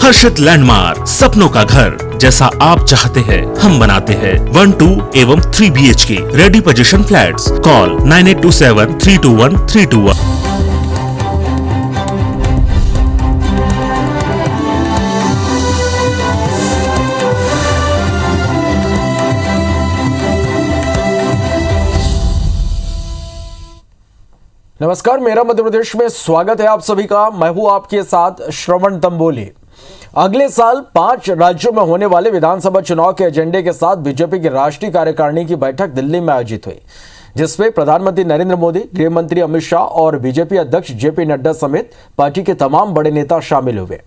हर्षित landmark, सपनों का घर जैसा आप चाहते हैं हम बनाते हैं। 1, 2 एवं 3 BHK ready position flats. Call 9827321321। नमस्कार, मेरा मध्य प्रदेश में स्वागत है आप सभी का। मैं हूं आपके साथ श्रवण तंबोली। अगले साल 5 राज्यों में होने वाले विधानसभा चुनाव के एजेंडे के साथ बीजेपी की राष्ट्रीय कार्यकारिणी की बैठक दिल्ली में आयोजित हुई, जिसमें प्रधानमंत्री नरेंद्र मोदी, गृह मंत्री अमित शाह और बीजेपी अध्यक्ष जेपी नड्डा समेत पार्टी के तमाम बड़े नेता शामिल हुए।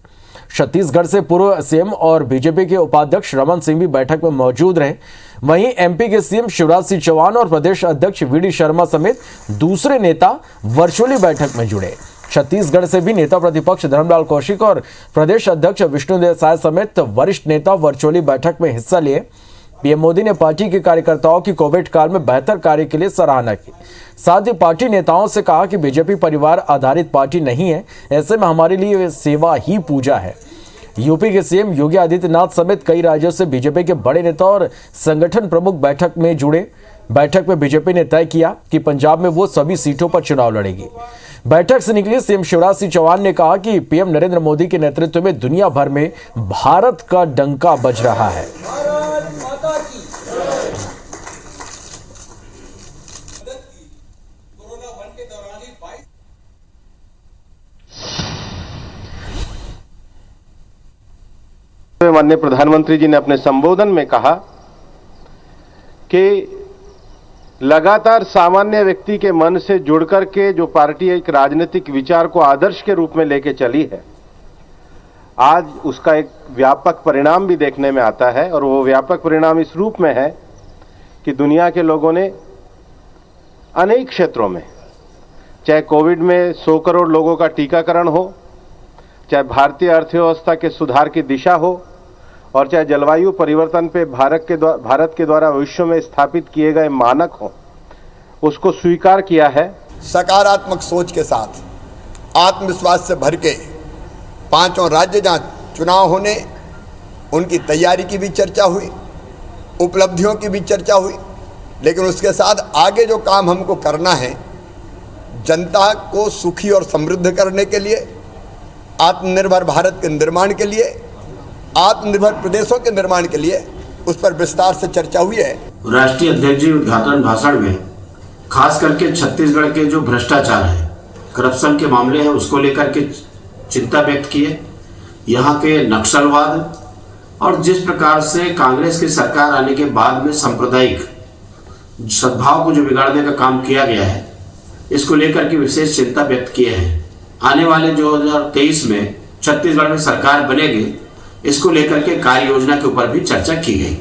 छत्तीसगढ़ से पूर्व सीएम और बीजेपी के उपाध्यक्ष रमन सिंह भी बैठक में मौजूद रहे। वहीं एमपी के सीएम शिवराज सिंह चौहान और प्रदेश अध्यक्ष वीडी शर्मा समेत दूसरे नेता वर्चुअली बैठक में जुड़े। छत्तीसगढ़ से भी नेता प्रतिपक्ष धर्मलाल कौशिक और प्रदेश अध्यक्ष विष्णुदेव साय समेत वरिष्ठ नेता वर्चुअली बैठक में हिस्सा लिए। पीएम मोदी ने पार्टी के कार्यकर्ताओं की कोविड काल में बेहतर कार्य के लिए सराहना की। साथ ही पार्टी नेताओं से कहा कि बीजेपी परिवार आधारित पार्टी नहीं है, ऐसे में हमारे लिए सेवा ही पूजा है। यूपी के सीएम योगी आदित्यनाथ समेत कई राज्यों से बीजेपी के बड़े नेता और संगठन प्रमुख बैठक में जुड़े। बैठक में बीजेपी ने तय किया कि पंजाब में वो सभी सीटों पर चुनाव लड़ेगी। बैठक से निकली सीएम शिवराज सिंह चौहान ने कहा कि पीएम नरेंद्र मोदी के नेतृत्व में दुनिया भर में भारत का डंका बज रहा है। माननीय प्रधानमंत्री जी ने अपने संबोधन में कहा कि लगातार सामान्य व्यक्ति के मन से जुड़कर के जो पार्टी एक राजनीतिक विचार को आदर्श के रूप में लेके चली है, आज उसका एक व्यापक परिणाम भी देखने में आता है। और वो व्यापक परिणाम इस रूप में है कि दुनिया के लोगों ने अनेक क्षेत्रों में, चाहे कोविड में 100 करोड़ लोगों का टीकाकरण हो, चाहे भारतीय अर्थव्यवस्था के सुधार की दिशा हो, और चाहे जलवायु परिवर्तन पे भारत के द्वारा विश्व में स्थापित किए गए मानक हो, उसको स्वीकार किया है। सकारात्मक सोच के साथ आत्मविश्वास से भर के 5 राज्य जहाँ चुनाव होने, उनकी तैयारी की भी चर्चा हुई, उपलब्धियों की भी चर्चा हुई। लेकिन उसके साथ आगे जो काम हमको करना है, जनता को सुखी और समृद्ध करने के लिए, आत्मनिर्भर भारत के निर्माण के लिए, आत्मनिर्भर प्रदेशों के निर्माण के लिए, उस पर विस्तार से चर्चा हुई है। राष्ट्रीय अध्यक्ष जी उद्घाटन भाषण में खास करके छत्तीसगढ़ के जो भ्रष्टाचार है, करप्शन के मामले हैं, उसको लेकर के चिंता व्यक्त किए। यहाँ के नक्सलवाद और जिस प्रकार से कांग्रेस की सरकार आने के बाद में सांप्रदायिक सद्भाव को जो बिगाड़ने का काम किया गया है, इसको लेकर के विशेष चिंता व्यक्त किए हैं। आने वाले 2023 में छत्तीसगढ़ में सरकार बनेगी, इसको लेकर के कार्य योजना के ऊपर भी चर्चा की गई।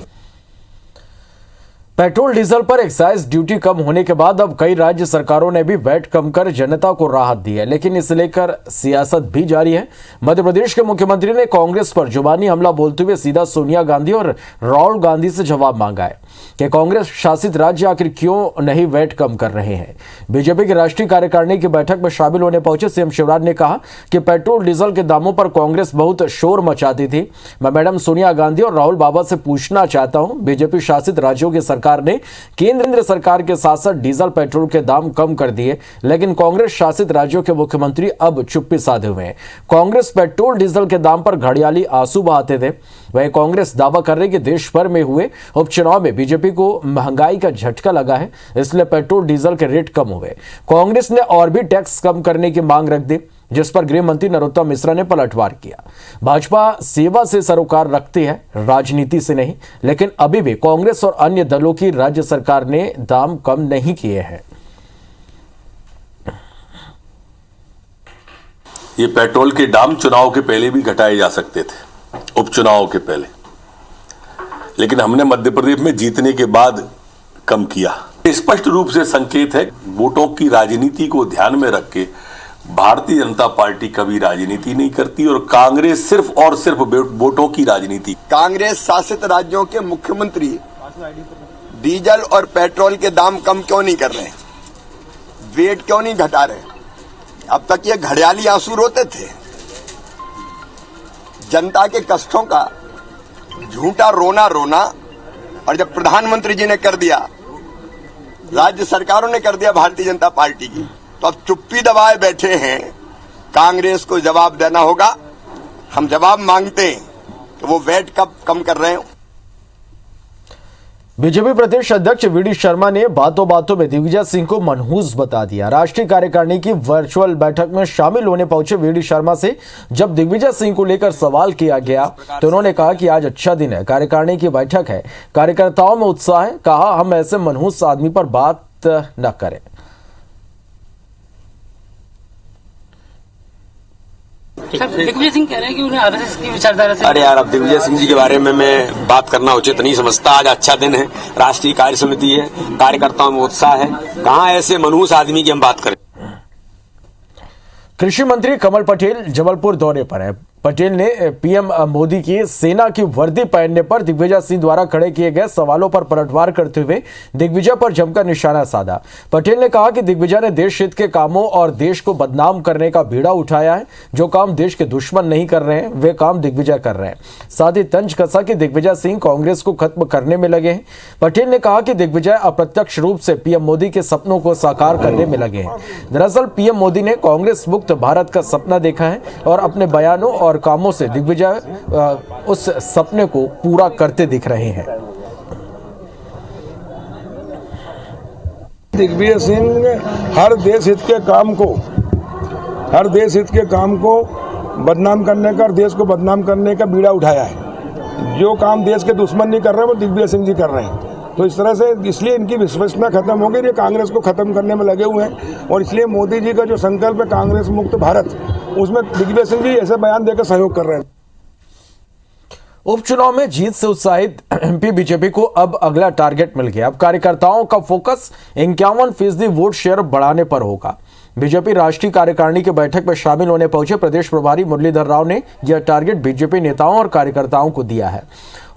पेट्रोल डीजल पर एक्साइज ड्यूटी कम होने के बाद अब कई राज्य सरकारों ने भी वैट कम कर जनता को राहत दी है, लेकिन इसे लेकर सियासत भी जारी है। मध्य प्रदेश के मुख्यमंत्री ने कांग्रेस पर जुबानी हमला बोलते हुए सीधा सोनिया गांधी और राहुल गांधी से जवाब मांगा है कि कांग्रेस शासित राज्य आखिर क्यों नहीं वैट कम कर रहे हैं। बीजेपी की राष्ट्रीय कार्यकारिणी की बैठक में शामिल होने पहुंचे सीएम शिवराज ने कहा कि पेट्रोल डीजल के दामों पर कांग्रेस बहुत शोर मचाती थी। मैं मैडम सोनिया गांधी और राहुल बाबा से पूछना चाहता हूं, बीजेपी शासित राज्यों की सरकार ने केंद्र सरकार के साथ साथ डीजल पेट्रोल के दाम कम कर दिए, लेकिन कांग्रेस शासित राज्यों के मुख्यमंत्री अब चुप्पी साधे हुए हैं। कांग्रेस पेट्रोल डीजल के दाम पर घड़ियाली आंसू बहाते थे। वहीं कांग्रेस दावा कर रही कि देश भर में हुए उपचुनाव में बीजेपी को महंगाई का झटका लगा है, इसलिए पेट्रोल डीजल के रेट कम हुए। कांग्रेस ने और भी टैक्स कम करने की मांग रख दी, जिस पर गृह मंत्री नरोत्तम मिश्रा ने पलटवार किया। भाजपा सेवा से सरोकार रखती है, राजनीति से नहीं, लेकिन अभी भी कांग्रेस और अन्य दलों की राज्य सरकार ने दाम कम नहीं किए हैं। ये पेट्रोल के दाम चुनाव के पहले भी घटाए जा सकते थे, उपचुनाव के पहले, लेकिन हमने मध्य प्रदेश में जीतने के बाद कम किया। स्पष्ट रूप से संकेत है, वोटों की राजनीति को ध्यान में रख के भारतीय जनता पार्टी कभी राजनीति नहीं करती और कांग्रेस सिर्फ और सिर्फ वोटों की राजनीति। कांग्रेस शासित राज्यों के मुख्यमंत्री डीजल और पेट्रोल के दाम कम क्यों नहीं कर रहे, वेट क्यों नहीं घटा रहे? अब तक ये घड़ियाली आंसू रोते थे। जनता के कष्टों का झूठा रोना रोना, और जब प्रधानमंत्री जी ने कर दिया, राज्य सरकारों ने कर दिया भारतीय जनता पार्टी की, तो अब चुप्पी दबाए बैठे हैं। कांग्रेस को जवाब देना होगा। हम जवाब मांगते हैं कि वो वेट कब कम कर रहे हैं। बीजेपी प्रदेश अध्यक्ष वीडी शर्मा ने बातों बातों में दिग्विजय सिंह को मनहूस बता दिया। राष्ट्रीय कार्यकारिणी की वर्चुअल बैठक में शामिल होने पहुंचे वीडी शर्मा से जब दिग्विजय सिंह को लेकर सवाल किया गया तो उन्होंने कहा कि आज अच्छा दिन है, कार्यकारिणी की बैठक है, कार्यकर्ताओं में उत्साह है। कहा हम ऐसे मनहूस आदमी पर बात न करें। दिग्विजय सिंह कह रहे हैं कि उन्हें आरएसएस की विचारधारा से। अरे यार, अब दिग्विजय सिंह जी के बारे में मैं बात करना उचित नहीं समझता। आज अच्छा दिन है, राष्ट्रीय कार्य समिति है, कार्यकर्ताओं में उत्साह है, कहाँ ऐसे मनहूस आदमी की हम बात करें। कृषि मंत्री कमल पटेल जबलपुर दौरे पर हैं। पटेल ने पीएम मोदी की सेना की वर्दी पहनने पर दिग्विजय सिंह द्वारा खड़े किए गए सवालों पर पलटवार करते हुए दिग्विजय पर जमकर निशाना साधा। पटेल ने कहा कि दिग्विजय ने देश हित के कामों और देश को बदनाम करने का बीड़ा उठाया है। जो काम देश के दुश्मन नहीं कर रहे हैं वे काम दिग्विजय कर रहे हैं। साथ ही तंज कसा कि दिग्विजय सिंह कांग्रेस को खत्म करने में लगे हैं। पटेल ने कहा कि दिग्विजय अप्रत्यक्ष रूप से पीएम मोदी के सपनों को साकार करने में लगे हैं। दरअसल पीएम मोदी ने कांग्रेस मुक्त भारत का सपना देखा है और अपने बयानों और कामों से दिग्विजय उस सपने को पूरा करते दिख रहे हैं। दिग्विजय सिंह हर देश हित के काम को बदनाम करने का और देश को बदनाम करने का बीड़ा उठाया है। जो काम देश के दुश्मन नहीं कर रहे वो दिग्विजय सिंह जी कर रहे हैं। तो इस तरह से इसलिए इनकी विश्वसनीयता खत्म हो गई, ये कांग्रेस को खत्म करने में लगे हुए हैं। और इसलिए मोदी जी का जो संकल्प है कांग्रेस मुक्त भारत, उसमें दिग्विजय सिंह जी ऐसे बयान देकर सहयोग कर रहे हैं। उपचुनाव में जीत से उत्साहित एमपी बीजेपी को अब अगला टारगेट मिल गया। अब कार्यकर्ताओं का फोकस 51% वोट शेयर बढ़ाने पर होगा। बीजेपी राष्ट्रीय कार्यकारिणी की बैठक में शामिल होने पहुंचे प्रदेश प्रभारी मुरलीधर राव ने यह टारगेट बीजेपी नेताओं और कार्यकर्ताओं को दिया है।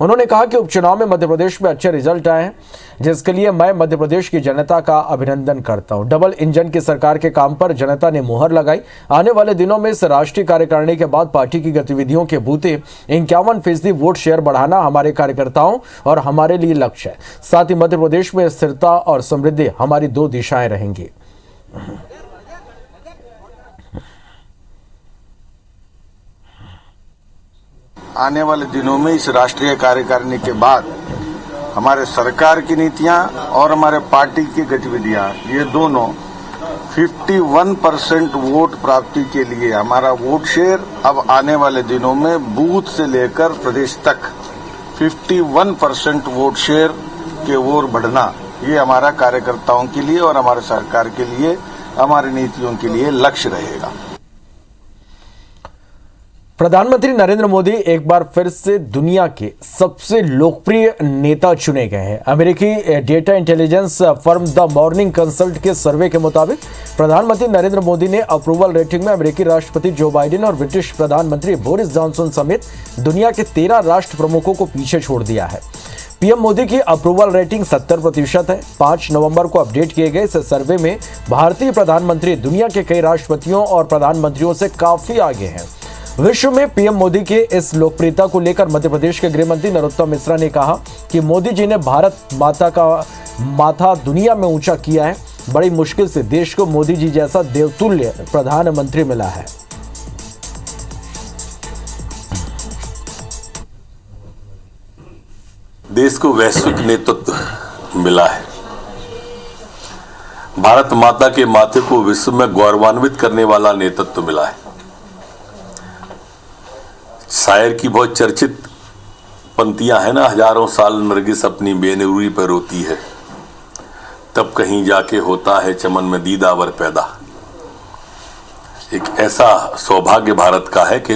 उन्होंने कहा कि उपचुनाव में मध्य प्रदेश में अच्छे रिजल्ट आए हैं, जिसके लिए मैं मध्य प्रदेश की जनता का अभिनंदन करता हूं। डबल इंजन की सरकार के काम पर जनता ने मुहर लगाई। आने वाले दिनों में इस राष्ट्रीय कार्यकारिणी के बाद पार्टी की गतिविधियों के बूते 51% वोट शेयर बढ़ाना हमारे कार्यकर्ताओं और हमारे लिए लक्ष्य है। साथ ही मध्य प्रदेश में स्थिरता और समृद्धि हमारी 2 दिशाएं रहेंगी। आने वाले दिनों में इस राष्ट्रीय कार्यकारिणी के बाद हमारे सरकार की नीतियां और हमारे पार्टी की गतिविधियां, ये दोनों 51% वोट प्राप्ति के लिए हमारा वोट शेयर अब आने वाले दिनों में बूथ से लेकर प्रदेश तक 51% वोट शेयर के ओर बढ़ना, ये हमारा कार्यकर्ताओं के लिए और हमारे सरकार के लिए, हमारी नीतियों के लिए लक्ष्य रहेगा। प्रधानमंत्री नरेंद्र मोदी एक बार फिर से दुनिया के सबसे लोकप्रिय नेता चुने गए हैं। अमेरिकी data intelligence firm the morning consult के सर्वे के मुताबिक प्रधानमंत्री नरेंद्र मोदी ने अप्रूवल रेटिंग में अमेरिकी राष्ट्रपति जो बाइडेन और ब्रिटिश प्रधानमंत्री बोरिस जॉनसन समेत दुनिया के 13 राष्ट्र प्रमुखों को पीछे छोड़ दिया है। पीएम मोदी की अप्रूवल रेटिंग 70% है। 5 नवंबर को अपडेट किए गए इस सर्वे में भारतीय प्रधानमंत्री दुनिया के कई राष्ट्रपतियों और प्रधानमंत्रियों से काफी आगे हैं। विश्व में पीएम मोदी के इस लोकप्रियता को लेकर मध्य प्रदेश के गृह मंत्री नरोत्तम मिश्रा ने कहा कि मोदी जी ने भारत माता का माथा दुनिया में ऊंचा किया है। बड़ी मुश्किल से देश को मोदी जी जैसा देवतुल्य प्रधानमंत्री मिला है। देश को वैश्विक नेतृत्व मिला है। भारत माता के माथे को विश्व में गौरवान्वित करने वाला नेतृत्व मिला है। शायर की बहुत चर्चित पंक्तियां हैं ना, हजारों साल नरगिस अपनी बेनूरी पर रोती है, तब कहीं जाके होता है चमन में दीदावर पैदा। एक ऐसा सौभाग्य भारत का है कि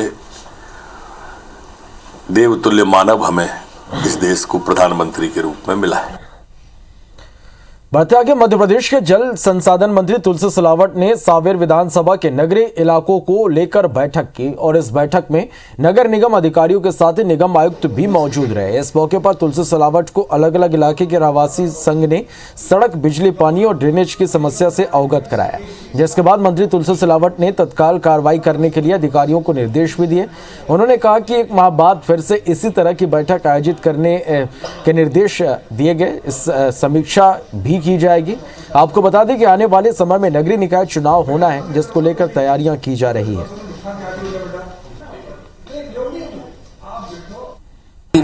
देवतुल्य मानव हमें इस देश को प्रधानमंत्री के रूप में मिला है। बढ़ते आगे, मध्य प्रदेश के जल संसाधन मंत्री तुलसी सिलावट ने सांवेर विधानसभा के नगरीय इलाकों को लेकर बैठक की और इस बैठक में नगर निगम अधिकारियों के साथ ही निगम आयुक्त भी मौजूद रहे। इस मौके पर तुलसी सिलावट को अलग अलग इलाके के रहवासी संघ ने सड़क, बिजली, पानी और ड्रेनेज की समस्या से अवगत कराया, जिसके बाद मंत्री तुलसी सिलावट ने तत्काल कार्रवाई करने के लिए अधिकारियों को निर्देश भी दिए। उन्होंने कहा कि एक माह बाद फिर से इसी तरह की बैठक आयोजित करने के निर्देश दिए गए। इस समीक्षा भी की जाएगी। आपको बता दें कि आने वाले समय में नगरीय निकाय चुनाव होना है, जिसको लेकर तैयारियां की जा रही है।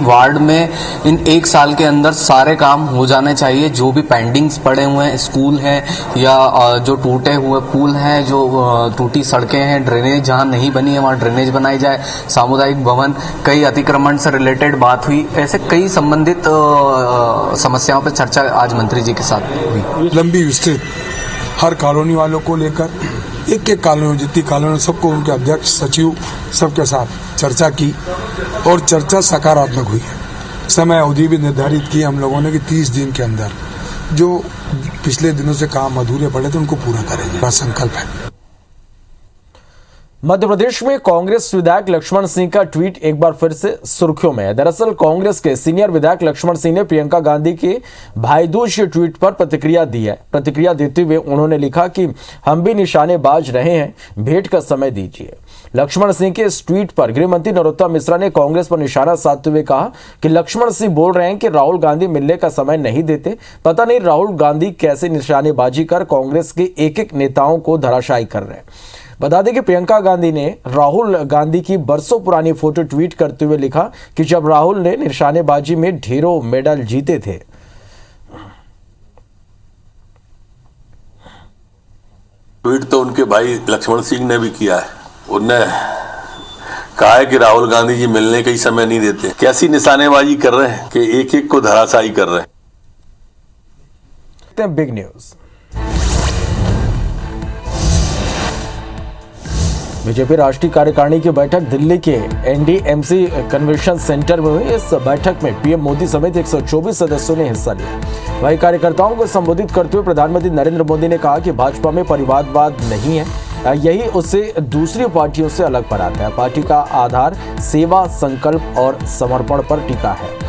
वार्ड में इन एक साल के अंदर सारे काम हो जाने चाहिए। जो भी पेंडिंग्स पड़े हुए हैं, स्कूल हैं या जो टूटे हुए पुल हैं, जो टूटी सड़कें हैं, ड्रेनेज जहां नहीं बनी है वहां ड्रेनेज बनाई जाए, सामुदायिक भवन, कई अतिक्रमण से रिलेटेड बात हुई, ऐसे कई संबंधित समस्याओं पर चर्चा आज मंत्री जी के साथ हुई। लंबी विस्तृत हर कॉलोनी वालों को लेकर एक एक कॉलोनी, जितनी कॉलोनी सबको उनके अध्यक्ष, सचिव सबके साथ चर्चा की और चर्चा सकारात्मक हुई है। समय अवधि भी निर्धारित की हम लोगों ने कि 30 दिन के अंदर जो पिछले दिनों से काम अधूरे पड़े थे उनको पूरा करेंगे, संकल्प है। मध्य प्रदेश में कांग्रेस विधायक लक्ष्मण सिंह का ट्वीट एक बार फिर से सुर्खियों में है। दरअसल कांग्रेस के सीनियर विधायक लक्ष्मण सिंह ने प्रियंका गांधी के भाईदूज के ट्वीट पर प्रतिक्रिया दी है। प्रतिक्रिया देते हुए उन्होंने लिखा कि हम भी निशानेबाज रहे हैं, भेंट का समय दीजिए। लक्ष्मण सिंह के इस ट्वीट पर गृह मंत्री नरोत्तम मिश्रा ने कांग्रेस पर निशाना साधते हुए कहा कि लक्ष्मण सिंह बोल रहे हैं कि राहुल गांधी मिलने का समय नहीं देते। पता नहीं राहुल गांधी कैसे निशानेबाजी कर कांग्रेस के एक एक नेताओं को धराशायी कर रहे हैं। बता दें कि प्रियंका गांधी ने राहुल गांधी की बरसों पुरानी फोटो ट्वीट करते हुए लिखा कि जब राहुल ने निशानेबाजी में ढेरों मेडल जीते थे। ट्वीट तो उनके भाई लक्ष्मण सिंह ने भी किया है। उन्होंने कहा है कि राहुल गांधी जी मिलने का ही समय नहीं देते। कैसी निशानेबाजी कर रहे हैं कि एक एक को धराशायी कर रहे हैं। Big news. बीजेपी राष्ट्रीय कार्यकारिणी की बैठक दिल्ली के NDMC कन्वेंशन सेंटर में हुई। इस बैठक में पीएम मोदी समेत 124 सदस्यों ने हिस्सा लिया। वहीं कार्यकर्ताओं को संबोधित करते हुए प्रधानमंत्री नरेंद्र मोदी ने कहा कि भाजपा में परिवारवाद नहीं है, यही उसे दूसरी पार्टियों से अलग बनाता है। पार्टी का आधार सेवा, संकल्प और समर्पण पर टिका है।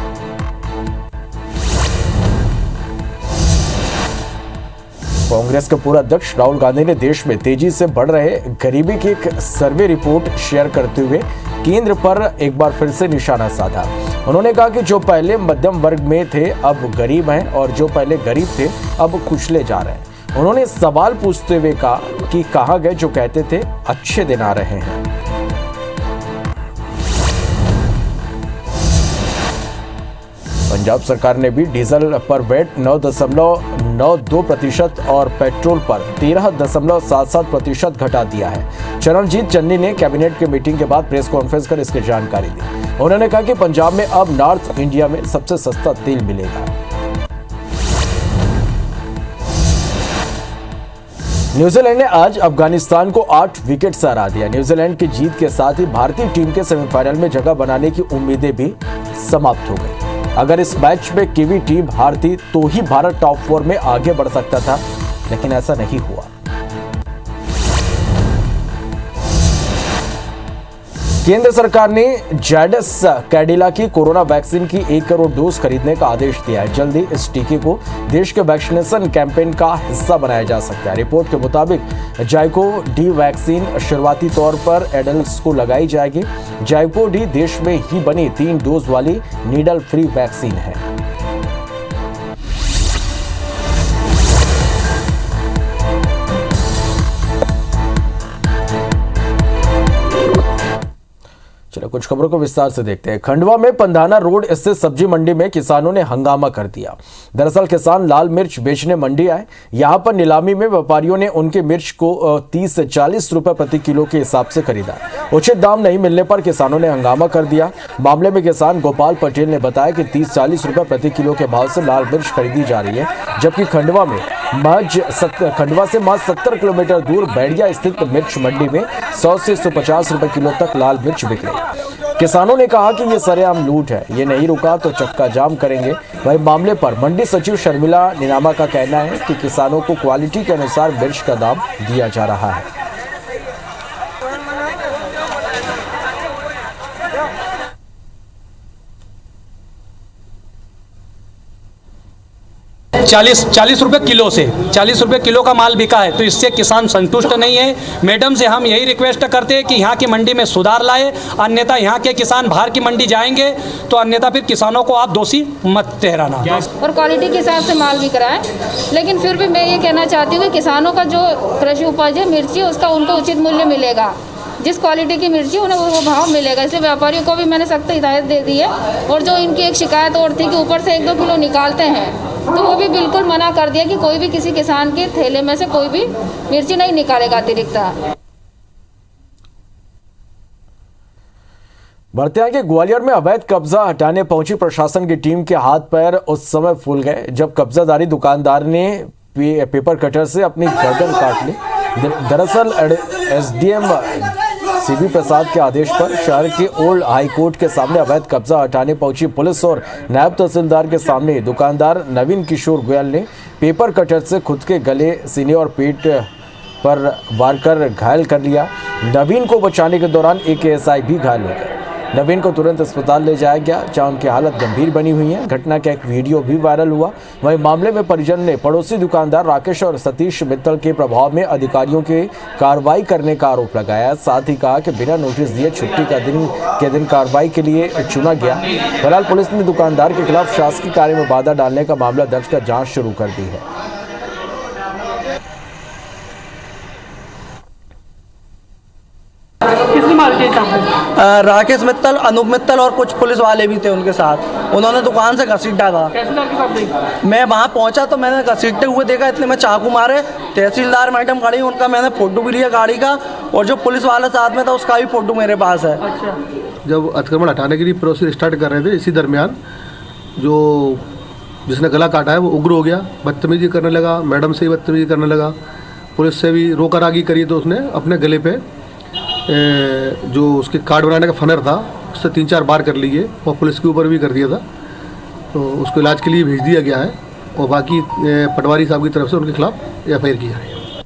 कांग्रेस के पूर्व अध्यक्ष राहुल गांधी ने देश में तेजी से बढ़ रहे गरीबी की एक सर्वे रिपोर्ट शेयर करते हुए केंद्र पर एक बार फिर से निशाना साधा। उन्होंने कहा कि जो पहले मध्यम वर्ग में थे अब गरीब हैं और जो पहले गरीब थे अब कुचले जा रहे हैं। उन्होंने सवाल पूछते हुए कहा कि कहां गए जो कहते थे अच्छे दिन आ रहे हैं। पंजाब सरकार ने भी डीजल पर वैट 9.92% और पेट्रोल पर 13.77% घटा दिया है। चरणजीत चन्नी ने कैबिनेट की मीटिंग के बाद प्रेस कॉन्फ्रेंस कर इसकी जानकारी दी। उन्होंने कहा कि पंजाब में अब नॉर्थ इंडिया में सबसे सस्ता तेल मिलेगा। न्यूजीलैंड ने आज अफगानिस्तान को 8 विकेट से हरा दिया। न्यूजीलैंड की जीत के साथ ही भारतीय टीम के सेमीफाइनल में जगह बनाने की उम्मीदें भी समाप्त हो गई। अगर इस मैच में कीवी टीम हारती तो ही भारत टॉप 4 में आगे बढ़ सकता था, लेकिन ऐसा नहीं हुआ। केंद्र सरकार ने जायडस कैडिला की कोरोना वैक्सीन की 1 करोड़ डोज खरीदने का आदेश दिया है। जल्दी इस टीके को देश के वैक्सीनेशन कैंपेन का हिस्सा बनाया जा सकता है। रिपोर्ट के मुताबिक जाइको डी वैक्सीन शुरुआती तौर पर एडल्ट्स को लगाई जाएगी। जाइको डी देश में ही बनी 3 डोज वाली नीडल फ्री वैक्सीन है। चलो कुछ खबरों को विस्तार से देखते हैं। खंडवा में पंधाना रोड स्थित सब्जी मंडी में किसानों ने हंगामा कर दिया। दरअसल किसान लाल मिर्च बेचने मंडी आए। यहां पर नीलामी में व्यापारियों ने उनके मिर्च को 30 से 40 रुपए प्रति किलो के हिसाब से खरीदा। उचित दाम नहीं मिलने पर किसानों ने हंगामा कर दिया। मामले में किसान गोपाल पटेल ने बताया कि 30-40 रुपए प्रति किलो के भाव से लाल मिर्च खरीदी जा रही है, जबकि खंडवा से महज 70 किलोमीटर दूर बैड़िया स्थित मिर्च मंडी में 100 से 150 रुपए किलो तक लाल मिर्च बिक रही। किसानों ने कहा कि ये सरेआम लूट है, ये नहीं रुका तो चक्का जाम करेंगे। वही मामले पर मंडी सचिव शर्मिला निनामा का कहना है कि किसानों को क्वालिटी के अनुसार मिर्च का दाम दिया जा रहा है। 40 रुपये किलो से 40 रुपये किलो का माल बिका है, तो इससे किसान संतुष्ट नहीं है। मैडम से हम यही रिक्वेस्ट करते हैं कि यहाँ की मंडी में सुधार लाए, अन्यथा यहाँ के किसान बाहर की मंडी जाएंगे तो अन्यथा फिर किसानों को आप दोषी मत ठहराना। और क्वालिटी के हिसाब से माल बिक रहा है, लेकिन फिर भी मैं ये कहना चाहती हूँ कि किसानों का जो कृषि उपज है मिर्ची, उसका उनको उचित मूल्य मिलेगा। जिस क्वालिटी की मिर्ची उन्हें वो भाव मिलेगा। इसलिए व्यापारियों को भी मैंने सख्त हिदायत दे दी है। और जो इनकी एक शिकायत और थी कि ऊपर से 1-2 किलो निकालते हैं, तो वो भी बिल्कुल मना कर दिया कि कोई भी किसी किसान के थैले में से कोई भी मिर्ची नहीं निकालेगा अतिरिक्त। बढ़ते हैं कि ग्वालियर में अवैध कब्जा हटाने पहुंची प्रशासन की टीम के हाथ पैर उस समय फूल गए जब कब्जादारी दुकानदार ने पेपर कटर से अपनी गर्दन काट ली। दरअसल एसडीएम सीबी प्रसाद के आदेश पर शहर के ओल्ड हाई कोर्ट के सामने अवैध कब्जा हटाने पहुंची पुलिस और नायब तहसीलदार के सामने दुकानदार नवीन किशोर गोयल ने पेपर कटर से खुद के गले, सीने और पेट पर वार कर घायल कर लिया। नवीन को बचाने के दौरान एक एएसआई भी घायल हो गए। नवीन को तुरंत अस्पताल ले जाया गया, जहां उनकी हालत गंभीर बनी हुई है। घटना का एक वीडियो भी वायरल हुआ। वहीं मामले में परिजन ने पड़ोसी दुकानदार राकेश और सतीश मित्तल के प्रभाव में अधिकारियों के कार्रवाई करने का आरोप लगाया। साथ ही कहा कि बिना नोटिस दिए छुट्टी का दिन कार्रवाई के लिए चुना गया। फिलहाल पुलिस ने दुकानदार के खिलाफ शासकीय कार्य में बाधा डालने का मामला दर्ज कर जाँच शुरू कर दी है। राकेश मित्तल, अनूप मित्तल और कुछ पुलिस वाले भी थे उनके साथ। उन्होंने दुकान से घसीटा था। मैं वहाँ पहुँचा तो मैंने घसीटते हुए देखा, इतने में चाकू मारे। तहसीलदार मैडम खड़ी, उनका मैंने फोटो भी लिया गाड़ी का, और जो पुलिस वाला साथ में था उसका भी फोटो मेरे पास है। अच्छा। जब अतिक्रमण हटाने के लिए प्रोसेस स्टार्ट कर रहे थे, इसी दरमियान जो जिसने गला काटा है वो उग्र हो गया, बदतमीजी करने लगा, मैडम से ही बदतमीजी करने लगा। पुलिस से भी रोकारागी करी तो उसने अपने गले पे जो उसके कार्ड बनाने का फनर था उससे 3-4 बार कर लिए और पुलिस के ऊपर भी कर दिया था। तो उसको इलाज के लिए भेज दिया गया है और बाकी पटवारी साहब की तरफ से उनके खिलाफ एफआईआर की जा रही है।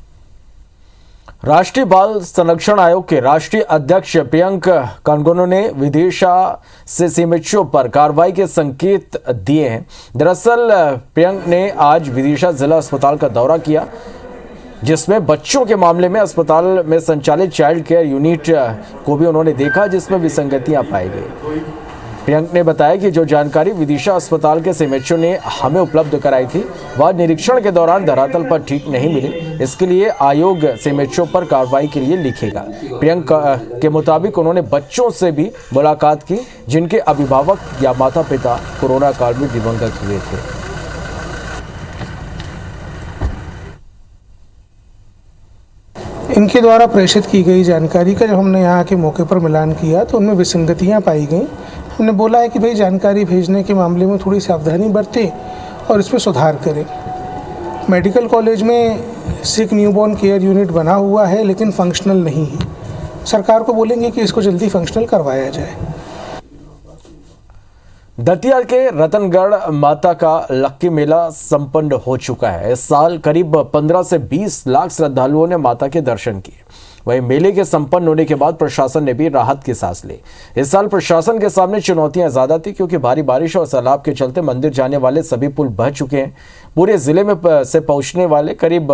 राष्ट्रीय बाल संरक्षण आयोग के राष्ट्रीय अध्यक्ष प्रियंक कानगोनो ने विदिशा से सीएमएचओ पर कार्रवाई के संकेत दिए हैं। दरअसल प्रियंक ने आज विदिशा जिला अस्पताल का दौरा किया, जिसमें बच्चों के मामले में अस्पताल में संचालित चाइल्ड केयर यूनिट को भी उन्होंने देखा, जिसमें विसंगतियां पाई गई। प्रियंक ने बताया कि जो जानकारी विदिशा अस्पताल के सीएमएचओ ने हमें उपलब्ध कराई थी वह निरीक्षण के दौरान धरातल पर ठीक नहीं मिली। इसके लिए आयोग सीएमएचओ पर कार्रवाई के लिए लिखेगा। प्रियंक के मुताबिक उन्होंने बच्चों से भी मुलाकात की जिनके अभिभावक या माता पिता कोरोना काल में दिवंगत हुए थे। इनके द्वारा प्रेषित की गई जानकारी का जब हमने यहाँ के मौके पर मिलान किया तो उनमें विसंगतियाँ पाई गई। हमने बोला है कि भाई जानकारी भेजने के मामले में थोड़ी सावधानी बरतें और इसमें सुधार करें। मेडिकल कॉलेज में सिक न्यूबॉर्न केयर यूनिट बना हुआ है लेकिन फंक्शनल नहीं है। सरकार को बोलेंगे कि इसको जल्दी फंक्शनल करवाया जाए। दतिया के रतनगढ़ माता का लक्की मेला संपन्न हो चुका है। इस साल करीब 15 से 20 लाख श्रद्धालुओं ने माता के दर्शन किए। वहीं मेले के संपन्न होने के बाद प्रशासन ने भी राहत की सांस ली। इस साल प्रशासन के सामने चुनौतियां ज्यादा थी क्योंकि भारी बारिश और सैलाब के चलते मंदिर जाने वाले सभी पुल बह चुके हैं। पूरे जिले में से पहुंचने वाले करीब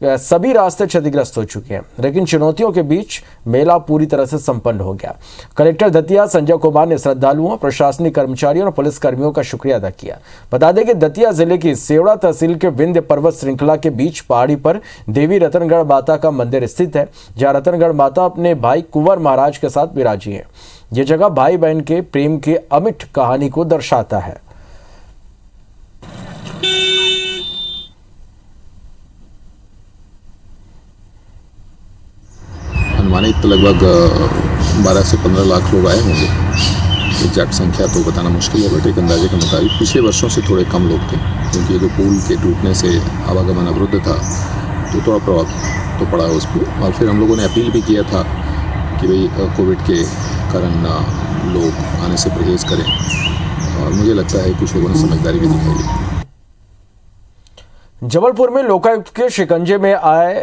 सभी रास्ते क्षतिग्रस्त हो चुके हैं, लेकिन चुनौतियों के बीच मेला पूरी तरह से संपन्न हो गया। कलेक्टर दतिया संजय कुमार ने श्रद्धालुओं, प्रशासनिक कर्मचारियों और पुलिस कर्मियों का शुक्रिया अदा किया। बता दें कि दतिया जिले की सेवड़ा तहसील के विंध्य पर्वत श्रृंखला के बीच पहाड़ी पर देवी रतनगढ़ माता का मंदिर स्थित है, जहाँ रतनगढ़ माता अपने भाई कुंवर महाराज के साथ विराजी है। यह जगह भाई बहन के प्रेम के अमिट कहानी को दर्शाता है। अनुमानित लगभग 12 से 15 लाख लोग आए होंगे। एग्जैक्ट संख्या तो बताना मुश्किल है, बट एक अंदाजे के मुताबिक पिछले वर्षों से थोड़े कम लोग थे क्योंकि ये जो पुल के टूटने से आवागमन अवरुद्ध था तो थोड़ा प्रभाव तो पड़ा उस पर। और फिर हम लोगों ने अपील भी किया था कि भाई कोविड के कारण लोग लोग आने से परहेज करें, और मुझे लगता है कुछ लोगों ने समझदारी भी दिखाई है। जबलपुर में लोकायुक्त के शिकंजे में आए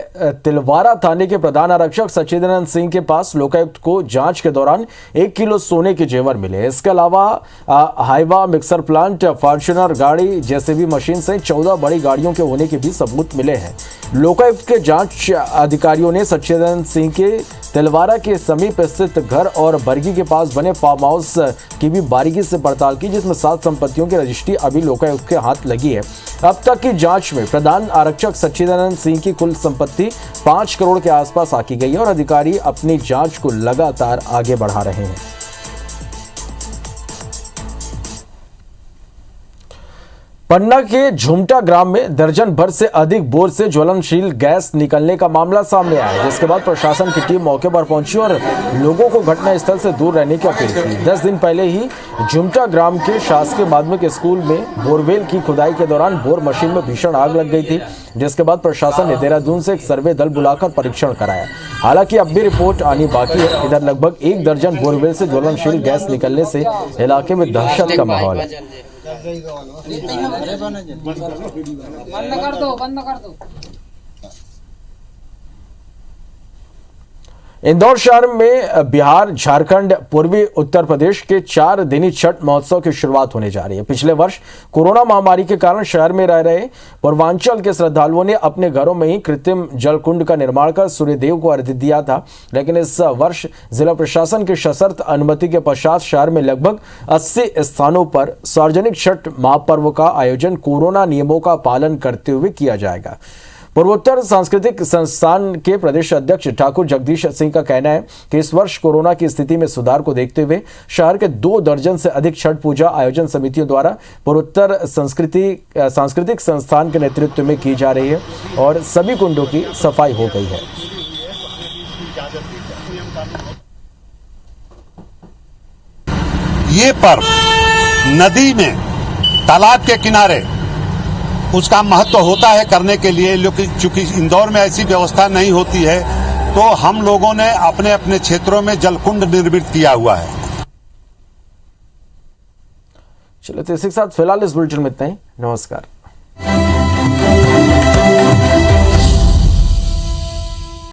तिलवारा थाने के प्रधान आरक्षक सच्चिदानंद सिंह के पास लोकायुक्त को जांच के दौरान 1 किलो सोने के जेवर मिले। इसके अलावा हाइवा, मिक्सर प्लांट, फॉर्च्यूनर गाड़ी, जेसीबी मशीन सहित 14 बड़ी गाड़ियों के होने के भी सबूत मिले हैं। लोकायुक्त के जांच अधिकारियों ने सच्चिदानंद सिंह के तिलवारा के समीप स्थित घर और बरगी के पास बने फार्म हाउस की भी बारीकी से पड़ताल की, जिसमें 7 संपत्तियों की रजिस्ट्री अभी लोकायुक्त के हाथ लगी है। अब तक की जांच में प्रधान आरक्षक सच्चिदानंद सिंह की कुल संपत्ति 5 करोड़ के आसपास आकी गई है और अधिकारी अपनी जांच को लगातार आगे बढ़ा रहे हैं। पन्ना के झुमटा ग्राम में दर्जन भर से अधिक बोर से ज्वलनशील गैस निकलने का मामला सामने आया, जिसके बाद प्रशासन की टीम मौके पर पहुंची और लोगों को घटनास्थल से दूर रहने की अपील की। 10 दिन पहले ही झुमटा ग्राम के शासकीय माध्यमिक स्कूल में बोरवेल की खुदाई के दौरान बोर मशीन में भीषण आग लग गई थी, जिसके बाद प्रशासन ने देहरादून से एक सर्वे दल बुलाकर परीक्षण कराया। हालांकि अब भी रिपोर्ट आनी बाकी है। इधर लगभग 1 दर्जन बोरवेल से ज्वलनशील गैस निकलने से इलाके में दहशत का माहौल है। बंद कर दो। इंदौर शहर में बिहार, झारखंड, पूर्वी उत्तर प्रदेश के 4 दिनी छठ महोत्सव की शुरुआत होने जा रही है। पिछले वर्ष कोरोना महामारी के कारण शहर में रह रहे पूर्वांचल के श्रद्धालुओं ने अपने घरों में ही कृत्रिम जलकुंड का निर्माण कर सूर्यदेव को अर्घ्य दिया था, लेकिन इस वर्ष जिला प्रशासन की सशर्त अनुमति के पश्चात शहर में लगभग 80 स्थानों पर सार्वजनिक छठ महापर्व का आयोजन कोरोना नियमों का पालन करते हुए किया जाएगा। पूर्वोत्तर सांस्कृतिक संस्थान के प्रदेश अध्यक्ष ठाकुर जगदीश सिंह का कहना है कि इस वर्ष कोरोना की स्थिति में सुधार को देखते हुए शहर के 2 दर्जन से अधिक छठ पूजा आयोजन समितियों द्वारा पूर्वोत्तर सांस्कृतिक संस्थान के नेतृत्व में की जा रही है और सभी कुंडों की सफाई हो गई है। ये पर्व नदी में, तालाब के किनारे उसका महत्व होता है करने के लिए, लेकिन चूंकि इंदौर में ऐसी व्यवस्था नहीं होती है तो हम लोगों ने अपने अपने क्षेत्रों में जलकुंड निर्मित किया हुआ है। चलिए तो इसी के साथ फिलहाल इस बुलेटिन में इतना ही। नमस्कार।